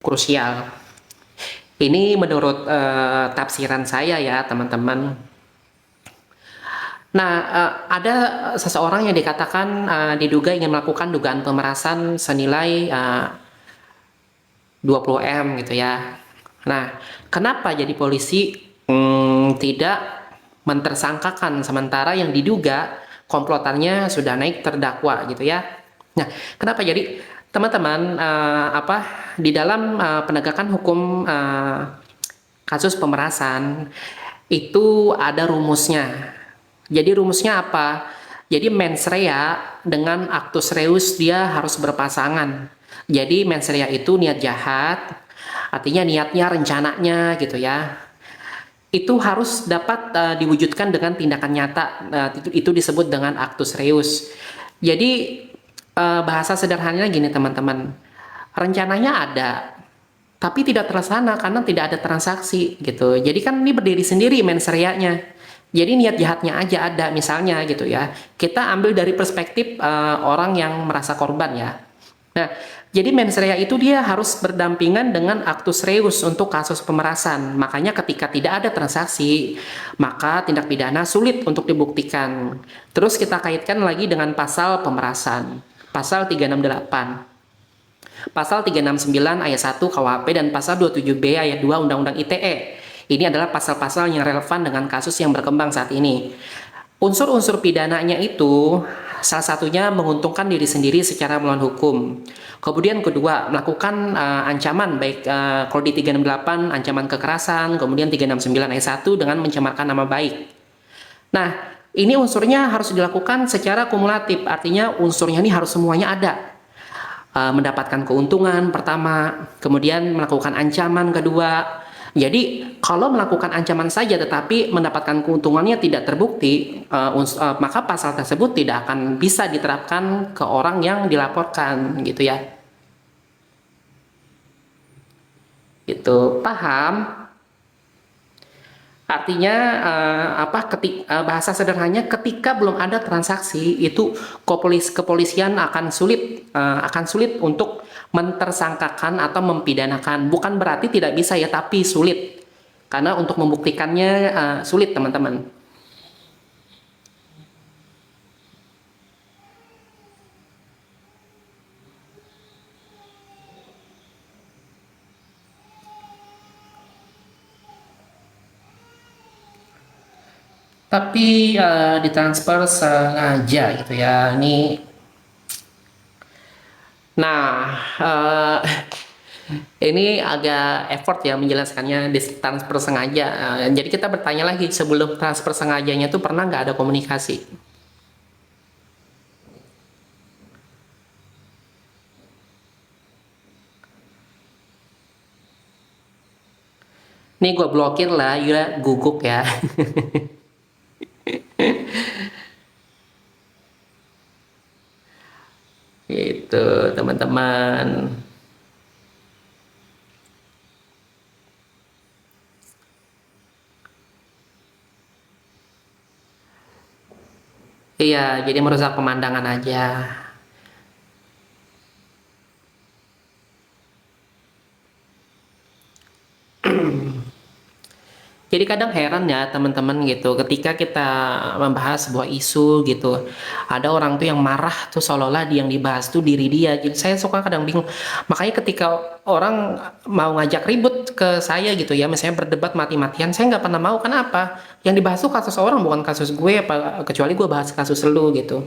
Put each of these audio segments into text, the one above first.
krusial. Ini menurut tafsiran saya ya teman-teman. Nah, ada seseorang yang dikatakan diduga ingin melakukan dugaan pemerasan senilai 20 M gitu ya. Nah, kenapa jadi polisi tidak mentersangkakan sementara yang diduga komplotannya sudah naik terdakwa gitu ya. Nah, kenapa jadi teman-teman di dalam penegakan hukum kasus pemerasan itu ada rumusnya. Jadi rumusnya apa? Jadi mens rea dengan actus reus dia harus berpasangan. Jadi mens rea itu niat jahat, artinya niatnya, rencananya gitu ya. Itu harus dapat diwujudkan dengan tindakan nyata. Itu disebut dengan actus reus. Jadi bahasa sederhananya gini teman-teman. Rencananya ada, tapi tidak terlaksana karena tidak ada transaksi gitu. Jadi kan ini berdiri sendiri mens rea-nya. Jadi niat jahatnya aja ada misalnya gitu ya. Kita ambil dari perspektif orang yang merasa korban ya. Nah, jadi mens rea itu dia harus berdampingan dengan actus reus untuk kasus pemerasan. Makanya ketika tidak ada transaksi, maka tindak pidana sulit untuk dibuktikan. Terus kita kaitkan lagi dengan pasal pemerasan. Pasal 368. Pasal 369 ayat 1 KUHP dan pasal 27B ayat 2 Undang-Undang ITE. Ini adalah pasal-pasal yang relevan dengan kasus yang berkembang saat ini. Unsur-unsur pidananya itu salah satunya menguntungkan diri sendiri secara melawan hukum. Kemudian kedua, melakukan ancaman baik kalau di 368 ancaman kekerasan, kemudian 369 ayat 1 dengan mencemarkan nama baik. Nah, ini unsurnya harus dilakukan secara kumulatif, artinya unsurnya ini harus semuanya ada. Mendapatkan keuntungan pertama, kemudian melakukan ancaman kedua. Jadi kalau melakukan ancaman saja tetapi mendapatkan keuntungannya tidak terbukti, maka pasal tersebut tidak akan bisa diterapkan ke orang yang dilaporkan gitu ya. Itu paham? Artinya bahasa sederhananya ketika belum ada transaksi itu kepolisian akan sulit untuk mentersangkakan atau mempidanakan. Bukan berarti tidak bisa ya, tapi sulit. Karena untuk membuktikannya sulit teman-teman. Tapi ditransfer sengaja gitu ya. Nah, ini agak effort ya menjelaskannya ditransfer sengaja. Jadi kita bertanya lagi sebelum transfer sengajanya itu pernah nggak ada komunikasi? Nih gue blokir lah, ya guguk ya. Gitu teman-teman. Iya, jadi merusak pemandangan aja. Jadi kadang heran ya teman-teman gitu, ketika kita membahas sebuah isu gitu, ada orang tuh yang marah tuh seolah-olah yang dibahas tuh diri dia. Jadi saya suka kadang bingung. Makanya ketika orang mau ngajak ribut ke saya gitu ya, misalnya berdebat mati-matian, saya nggak pernah mau. Kenapa? Yang dibahas tuh kasus orang bukan kasus gue, apa kecuali gue bahas kasus lu gitu.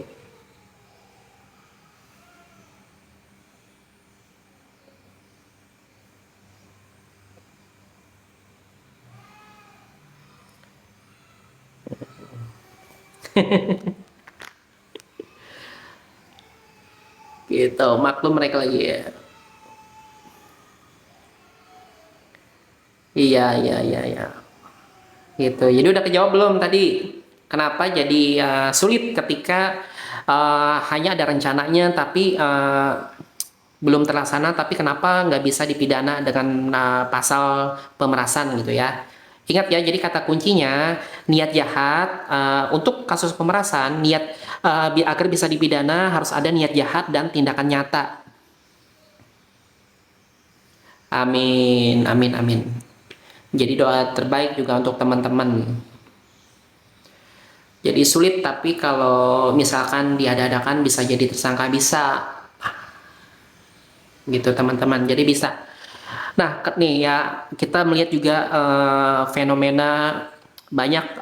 Gitu, maklum mereka lagi ya. Iya, iya, iya, iya. Gitu. Jadi udah kejawab belum tadi? Kenapa jadi sulit ketika hanya ada rencananya tapi belum terlaksana, tapi kenapa nggak bisa dipidana dengan pasal pemerasan gitu ya? Ingat ya, jadi kata kuncinya niat jahat. Untuk kasus pemerasan, niat agar bisa dipidana harus ada niat jahat dan tindakan nyata. Amin, amin, amin. Jadi doa terbaik juga untuk teman-teman. Jadi sulit, tapi kalau misalkan diada-adakan bisa jadi tersangka, bisa gitu teman-teman. Jadi bisa. Nah, nih ya, kita melihat juga fenomena banyak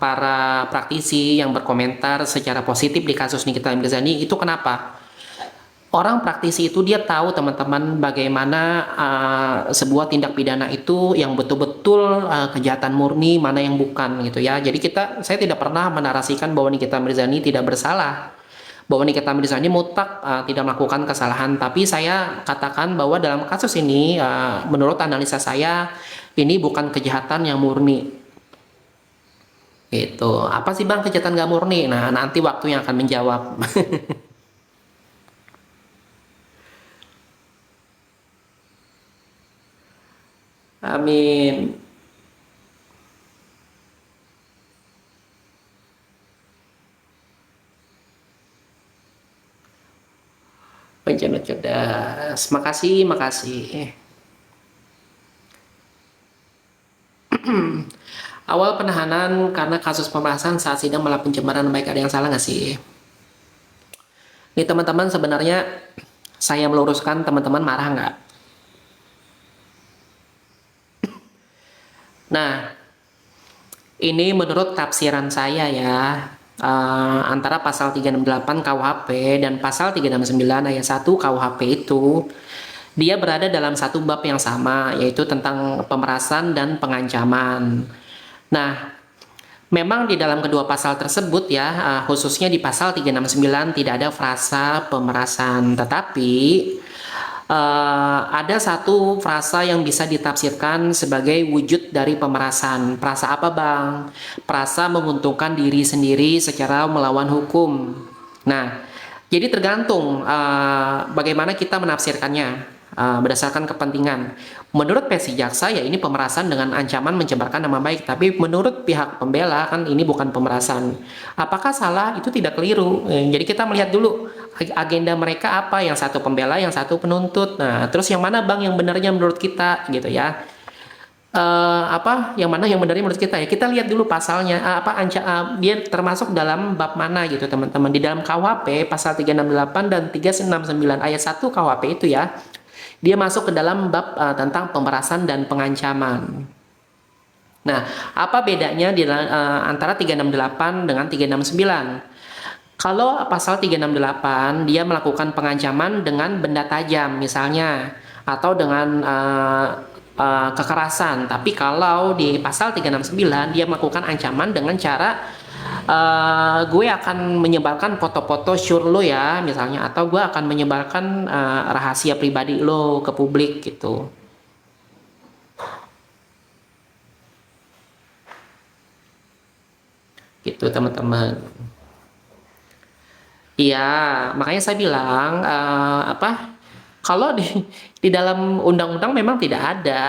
para praktisi yang berkomentar secara positif di kasus Nikita Mirzani. Itu kenapa? Orang praktisi itu dia tahu teman-teman bagaimana sebuah tindak pidana itu yang betul-betul kejahatan murni, mana yang bukan gitu ya. Jadi saya tidak pernah menarasikan bahwa Nikita Mirzani tidak bersalah, bahwa Nikita Mirzani mutlak tidak melakukan kesalahan. Tapi saya katakan bahwa dalam kasus ini, menurut analisa saya, ini bukan kejahatan yang murni. Gitu. Apa sih bang kejahatan gak murni? Nah, nanti waktu yang akan menjawab. Amin. Bencana cerdas. Makasih, makasih. Awal penahanan karena kasus pemerasan saat sidang malah pencemaran, baik ada yang salah nggak sih? Ini teman-teman, sebenarnya saya meluruskan, teman-teman marah nggak? Nah, ini menurut tafsiran saya ya, antara pasal 368 KUHP dan pasal 369 ayat 1 KUHP itu, dia berada dalam satu bab yang sama, yaitu tentang pemerasan dan pengancaman. Nah, memang di dalam kedua pasal tersebut ya, khususnya di pasal 369 tidak ada frasa pemerasan, tetapi ada satu frasa yang bisa ditafsirkan sebagai wujud dari pemerasan. Frasa apa bang? Frasa menguntungkan diri sendiri secara melawan hukum. Nah, jadi tergantung bagaimana kita menafsirkannya. Berdasarkan kepentingan. Menurut versi jaksa ya ini pemerasan dengan ancaman mencemarkan nama baik, tapi menurut pihak pembela kan ini bukan pemerasan. Apakah salah? Itu tidak keliru. Jadi kita melihat dulu agenda mereka apa, yang satu pembela, yang satu penuntut. Nah, terus yang mana bang yang benarnya menurut kita gitu ya. Yang mana yang benarnya menurut kita ya, kita lihat dulu pasalnya, dia termasuk dalam bab mana gitu teman-teman. Di dalam KUHP pasal 368 dan 369 ayat 1 KUHP itu ya, dia masuk ke dalam bab tentang pemerasan dan pengancaman. Nah, apa bedanya antara 368 dengan 369? Kalau pasal 368 dia melakukan pengancaman dengan benda tajam misalnya, atau dengan kekerasan. Tapi kalau di pasal 369 dia melakukan ancaman dengan cara gue akan menyebarkan foto-foto sure lo ya misalnya, atau gue akan menyebarkan rahasia pribadi lo ke publik gitu. Gitu teman-teman. Iya, makanya saya bilang kalau di dalam undang-undang memang tidak ada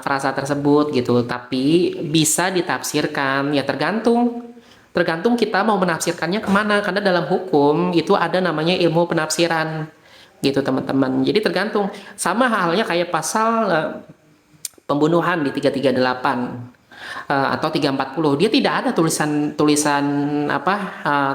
frasa tersebut gitu, tapi bisa ditafsirkan ya, tergantung kita mau menafsirkannya kemana, karena dalam hukum itu ada namanya ilmu penafsiran gitu teman-teman. Jadi tergantung, sama halnya kayak pasal pembunuhan di 338 atau 340, dia tidak ada tulisan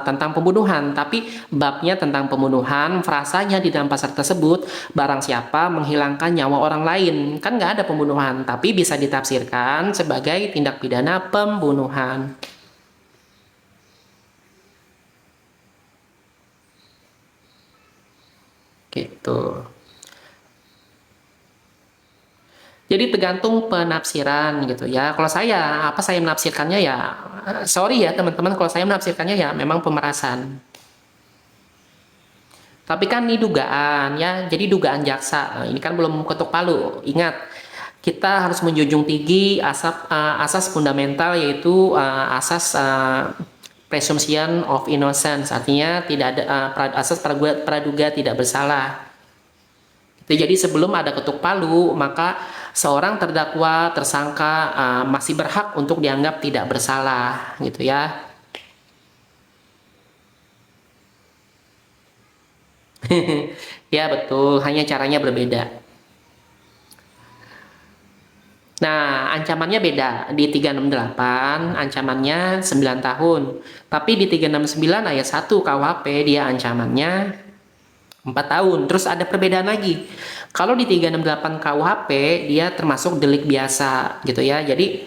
tentang pembunuhan, tapi babnya tentang pembunuhan, frasanya di dalam pasal tersebut barang siapa menghilangkan nyawa orang lain, kan nggak ada pembunuhan, tapi bisa ditafsirkan sebagai tindak pidana pembunuhan gitu. Jadi tergantung penafsiran gitu ya. Kalau saya menafsirkannya ya, sorry ya teman-teman, kalau saya menafsirkannya ya memang pemerasan. Tapi kan ini dugaan ya, jadi dugaan jaksa. Nah, ini kan belum ketuk palu. Ingat, kita harus menjunjung tinggi asas fundamental, yaitu asas presumption of innocence. Artinya tidak ada asas praduga tidak bersalah. Jadi sebelum ada ketuk palu, maka seorang terdakwa, tersangka masih berhak untuk dianggap tidak bersalah, gitu ya. Ya betul, hanya caranya berbeda. Nah, ancamannya beda. Di 368 ancamannya 9 tahun. Tapi di 369 ayat 1 KUHP dia ancamannya 4 tahun. Terus ada perbedaan lagi. Kalau di 368 KUHP dia termasuk delik biasa gitu ya. Jadi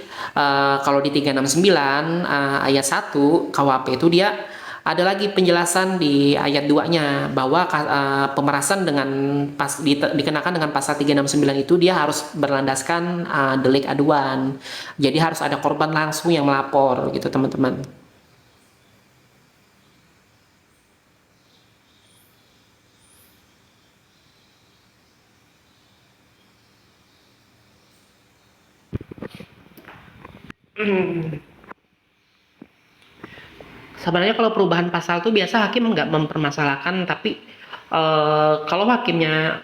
kalau di 369 ayat 1 KUHP itu dia ada lagi penjelasan di ayat 2-nya bahwa pemerasan dengan dikenakan dengan pasal 369 itu dia harus berlandaskan delik aduan. Jadi harus ada korban langsung yang melapor gitu teman-teman. Sebenarnya kalau perubahan pasal tuh biasa hakim nggak mempermasalahkan, tapi kalau hakimnya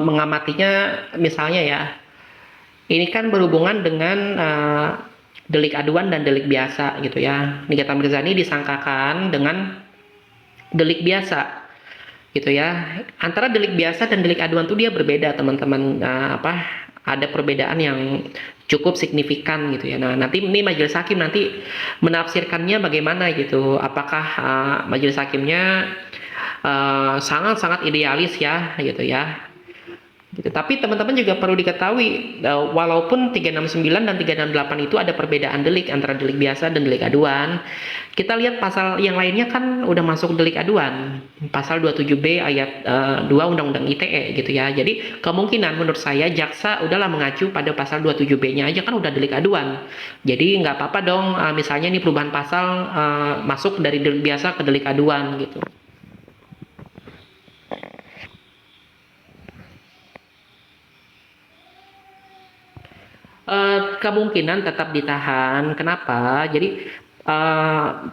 mengamatinya misalnya ya, ini kan berhubungan dengan delik aduan dan delik biasa gitu ya. Nikita Mirzani disangkakan dengan delik biasa gitu ya. Antara delik biasa dan delik aduan tuh dia berbeda teman-teman. Ada perbedaan yang cukup signifikan gitu ya. Nah, nanti ini majelis hakim nanti menafsirkannya bagaimana gitu. Apakah majelis hakimnya sangat-sangat idealis ya gitu ya. Gitu. Tapi teman-teman juga perlu diketahui walaupun 369 dan 368 itu ada perbedaan delik antara delik biasa dan delik aduan. Kita lihat pasal yang lainnya kan udah masuk delik aduan. Pasal 27B ayat 2 Undang-Undang ITE gitu ya. Jadi kemungkinan menurut saya jaksa udahlah mengacu pada pasal 27B-nya aja kan udah delik aduan. Jadi nggak apa-apa dong misalnya ini perubahan pasal masuk dari delik biasa ke delik aduan gitu. Kemungkinan tetap ditahan. Kenapa? Jadi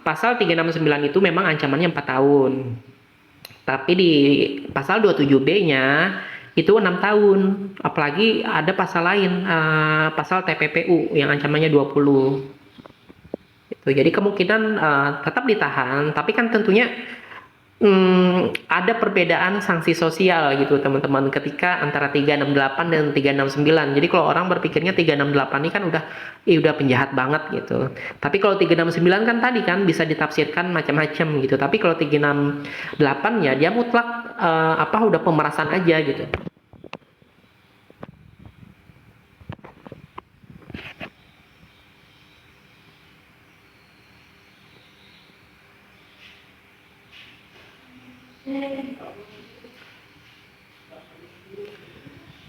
pasal 369 itu memang ancamannya 4 tahun. Tapi di pasal 27B-nya itu 6 tahun. Apalagi ada pasal lain, pasal TPPU yang ancamannya 20. Gitu. Jadi kemungkinan tetap ditahan, tapi kan tentunya ada perbedaan sanksi sosial gitu teman-teman ketika antara 368 dan 369. Jadi kalau orang berpikirnya 368 ini kan udah penjahat banget gitu. Tapi kalau 369 kan tadi kan bisa ditafsirkan macam-macam gitu. Tapi kalau 368 ya dia mutlak udah pemerasan aja gitu.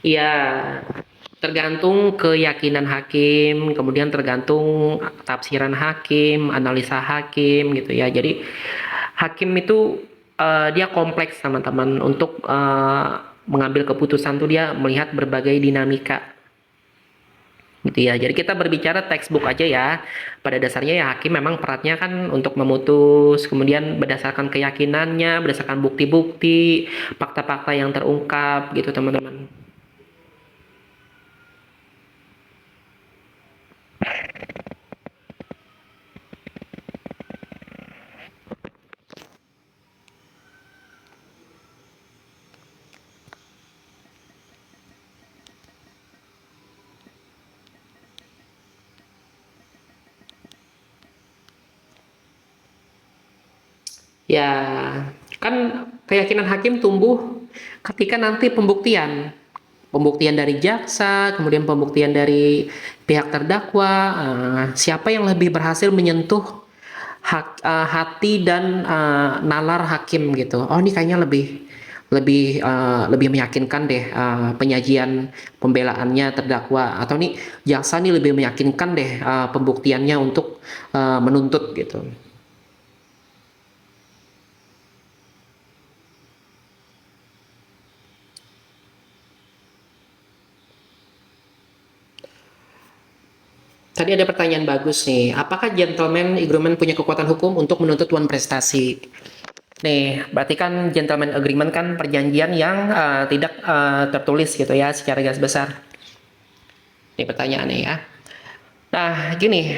Iya, tergantung keyakinan hakim, kemudian tergantung tafsiran hakim, analisa hakim gitu ya. Jadi hakim itu dia kompleks teman-teman untuk mengambil keputusan tuh dia melihat berbagai dinamika gitu ya. Jadi kita berbicara textbook aja ya. Pada dasarnya ya hakim memang peratnya kan untuk memutus, kemudian berdasarkan keyakinannya, berdasarkan bukti-bukti, fakta-fakta yang terungkap gitu teman-teman. Ya, kan keyakinan hakim tumbuh ketika nanti pembuktian. Pembuktian dari jaksa, kemudian pembuktian dari pihak terdakwa, siapa yang lebih berhasil menyentuh hati dan nalar hakim gitu. Oh, ini kayaknya lebih lebih lebih meyakinkan deh penyajian pembelaannya terdakwa, atau nih jaksa nih lebih meyakinkan deh pembuktiannya untuk menuntut gitu. Tadi ada pertanyaan bagus nih. Apakah gentleman agreement punya kekuatan hukum untuk menuntut one prestasi? Nih, berarti kan gentleman agreement kan perjanjian yang tidak tertulis gitu ya secara garis besar. Ini pertanyaannya ya. Nah, gini.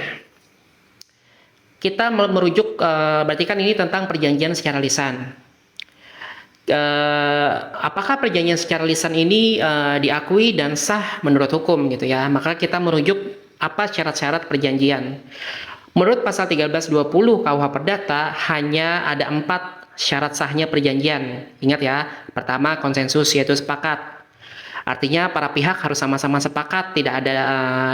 Kita merujuk, berarti kan ini tentang perjanjian secara lisan. apakah perjanjian secara lisan ini diakui dan sah menurut hukum gitu ya. Maka kita merujuk apa syarat-syarat perjanjian. Menurut pasal 1320 KUH Perdata hanya ada 4 syarat sahnya perjanjian. Ingat ya, pertama konsensus yaitu sepakat. Artinya para pihak harus sama-sama sepakat, tidak ada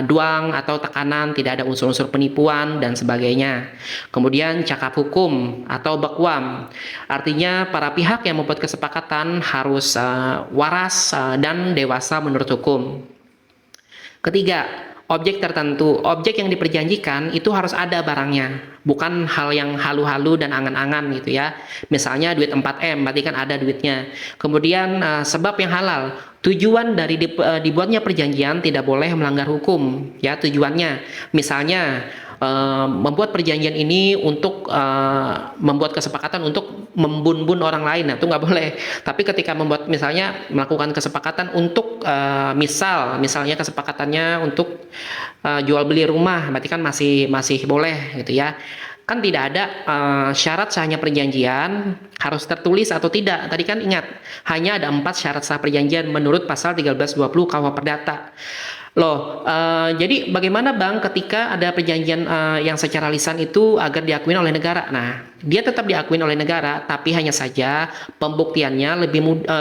duang atau tekanan, tidak ada unsur-unsur penipuan dan sebagainya. Kemudian cakap hukum atau bakwam. Artinya para pihak yang membuat kesepakatan harus waras dan dewasa menurut hukum. Ketiga, objek tertentu. Objek yang diperjanjikan itu harus ada barangnya, bukan hal yang halu-halu dan angan-angan gitu ya. Misalnya duit 4M, berarti kan ada duitnya. Kemudian sebab yang halal. Tujuan dari dibuatnya perjanjian tidak boleh melanggar hukum ya tujuannya. Misalnya membuat perjanjian ini untuk membuat kesepakatan untuk membun-bun orang lain, nah itu nggak boleh. Tapi ketika membuat misalnya melakukan kesepakatan untuk misalnya kesepakatannya untuk jual beli rumah, berarti kan masih boleh gitu ya. Kan tidak ada syarat sahnya perjanjian harus tertulis atau tidak. Tadi kan ingat, hanya ada 4 syarat sah perjanjian menurut pasal 1320 KUH Perdata. Loh, jadi bagaimana Bang ketika ada perjanjian yang secara lisan itu agar diakui oleh negara? Nah, dia tetap diakui oleh negara, tapi hanya saja pembuktiannya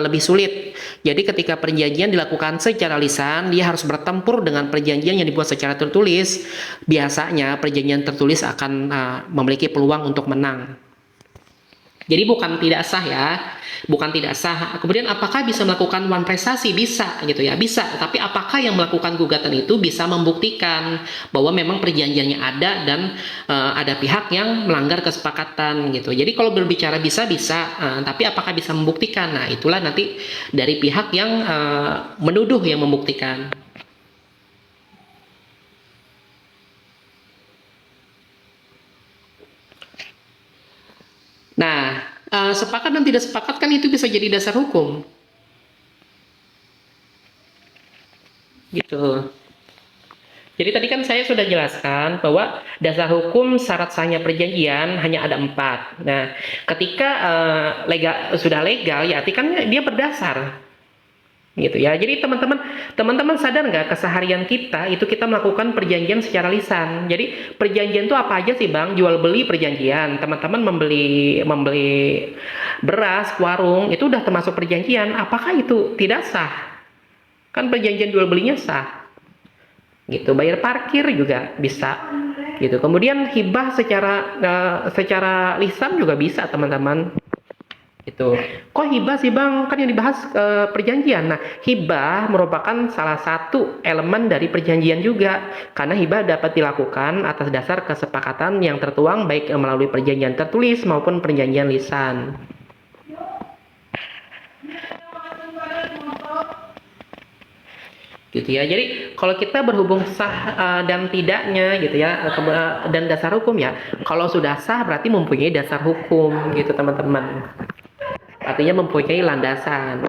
lebih sulit. Jadi ketika perjanjian dilakukan secara lisan, dia harus bertempur dengan perjanjian yang dibuat secara tertulis. Biasanya perjanjian tertulis akan memiliki peluang untuk menang. Jadi bukan tidak sah ya, bukan tidak sah. Kemudian apakah bisa melakukan one prestasi? Bisa gitu ya, bisa. Tapi apakah yang melakukan gugatan itu bisa membuktikan bahwa memang perjanjiannya ada dan ada pihak yang melanggar kesepakatan gitu. Jadi kalau berbicara bisa, tapi apakah bisa membuktikan? Nah itulah nanti dari pihak yang menuduh yang membuktikan. Nah, sepakat dan tidak sepakat kan itu bisa jadi dasar hukum. Gitu. Jadi tadi kan saya sudah jelaskan bahwa dasar hukum syarat sahnya perjanjian hanya ada 4. Nah, ketika sudah legal ya artinya kan dia berdasar. Gitu ya. Jadi teman-teman sadar nggak keseharian kita melakukan perjanjian secara lisan. Jadi perjanjian itu apa aja sih Bang? Jual beli perjanjian. Teman-teman membeli beras warung itu udah termasuk perjanjian. Apakah itu tidak sah? Kan perjanjian jual belinya sah. Gitu. Bayar parkir juga bisa. Gitu. Kemudian hibah secara lisan juga bisa teman-teman. Itu kok hibah sih Bang, kan yang dibahas perjanjian. Nah, hibah merupakan salah satu elemen dari perjanjian juga, karena hibah dapat dilakukan atas dasar kesepakatan yang tertuang baik melalui perjanjian tertulis maupun perjanjian lisan. Gitu ya. Jadi kalau kita berhubung sah dan tidaknya gitu ya, dan dasar hukum ya, kalau sudah sah berarti mempunyai dasar hukum gitu teman-teman. Artinya mempunyai landasan.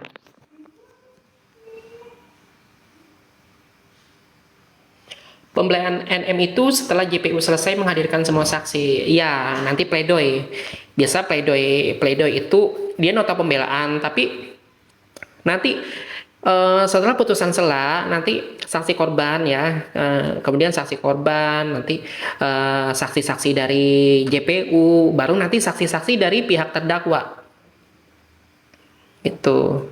Pembelahan NM itu setelah JPU selesai menghadirkan semua saksi. Ya, nanti pledoi. Biasa pledoi itu dia nota pembelaan, tapi nanti setelah putusan sela nanti saksi korban ya, kemudian saksi korban, nanti saksi-saksi dari JPU, baru nanti saksi-saksi dari pihak terdakwa. Itu.